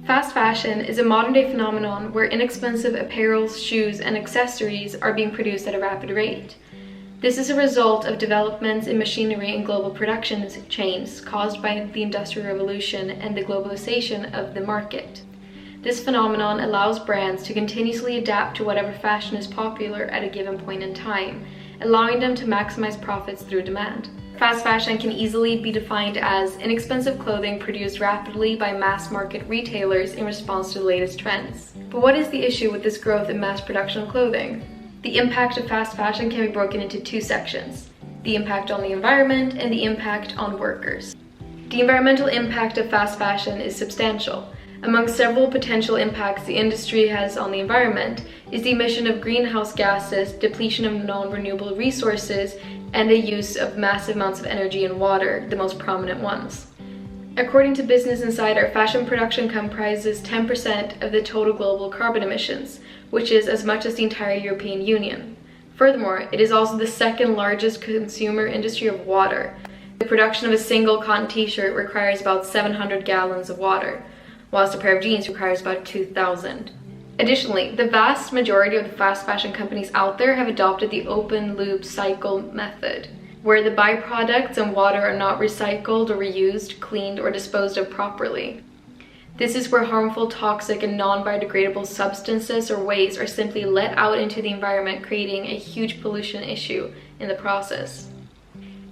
Fast fashion is a modern-day phenomenon where inexpensive apparel, shoes, and accessories are being produced at a rapid rate. This is a result of developments in machinery and global production chains caused by the Industrial Revolution and the globalization of the market. This phenomenon allows brands to continuously adapt to whatever fashion is popular at a given point in time, allowing them to maximize profits through demand. Fast fashion can easily be defined as inexpensive clothing produced rapidly by mass-market retailers in response to the latest trends. But what is the issue with this growth in mass production of clothing? The impact of fast fashion can be broken into two sections: the impact on the environment and the impact on workers. The environmental impact of fast fashion is substantial. Among several potential impacts the industry has on the environment is the emission of greenhouse gases, depletion of non-renewable resources, and the use of massive amounts of energy and water, the most prominent ones. According to Business Insider, fashion production comprises 10% of the total global carbon emissions, which is as much as the entire European Union. Furthermore, it is also the second largest consumer industry of water. The production of a single cotton t-shirt requires about 700 gallons of water, whilst a pair of jeans requires about 2,000. Additionally, the vast majority of the fast fashion companies out there have adopted the open loop cycle method, where the byproducts and water are not recycled or reused, cleaned, or disposed of properly. This is where harmful, toxic, and non-biodegradable substances or waste are simply let out into the environment, creating a huge pollution issue in the process.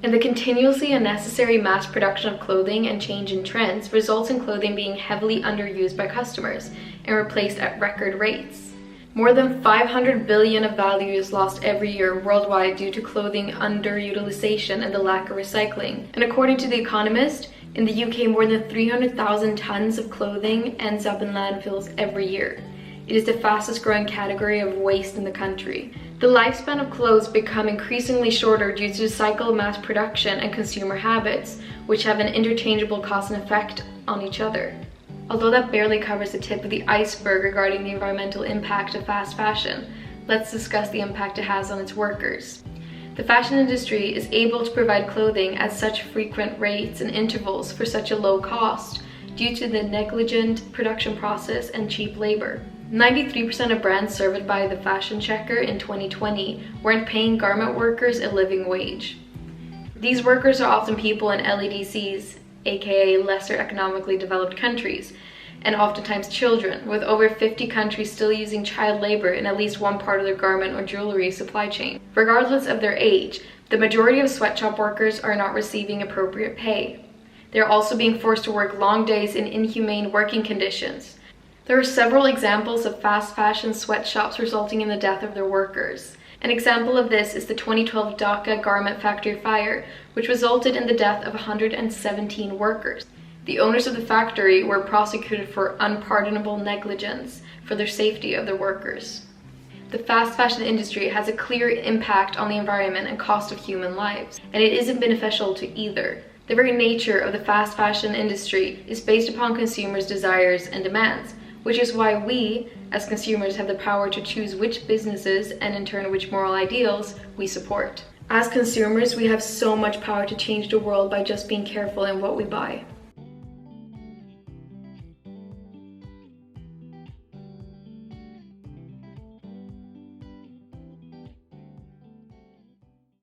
And the continuously unnecessary mass production of clothing and change in trends results in clothing being heavily underused by customers and replaced at record rates. More than 500 billion of value is lost every year worldwide due to clothing underutilization and the lack of recycling. And according to The Economist, in the UK, more than 300,000 tons of clothing ends up in landfills every year. It is the fastest growing category of waste in the country. The lifespan of clothes become increasingly shorter due to the cycle of mass production and consumer habits, which have an interchangeable cause and effect on each other. Although that barely covers the tip of the iceberg regarding the environmental impact of fast fashion, let's discuss the impact it has on its workers. The fashion industry is able to provide clothing at such frequent rates and intervals for such a low cost due to the negligent production process and cheap labor. 93% of brands surveyed by the Fashion Checker in 2020 weren't paying garment workers a living wage. These workers are often people in LEDCs, aka lesser economically developed countries, and oftentimes children, with over 50 countries still using child labor in at least one part of their garment or jewelry supply chain. Regardless of their age, the majority of sweatshop workers are not receiving appropriate pay. They are also being forced to work long days in inhumane working conditions. There are several examples of fast fashion sweatshops resulting in the death of their workers. An example of this is the 2012 Dhaka garment factory fire, which resulted in the death of 117 workers. The owners of the factory were prosecuted for unpardonable negligence for their safety of their workers. The fast fashion industry has a clear impact on the environment and cost of human lives, and it isn't beneficial to either. The very nature of the fast fashion industry is based upon consumers' desires and demands, which is why we, as consumers, have the power to choose which businesses and in turn which moral ideals we support. As consumers, we have so much power to change the world by just being careful in what we buy.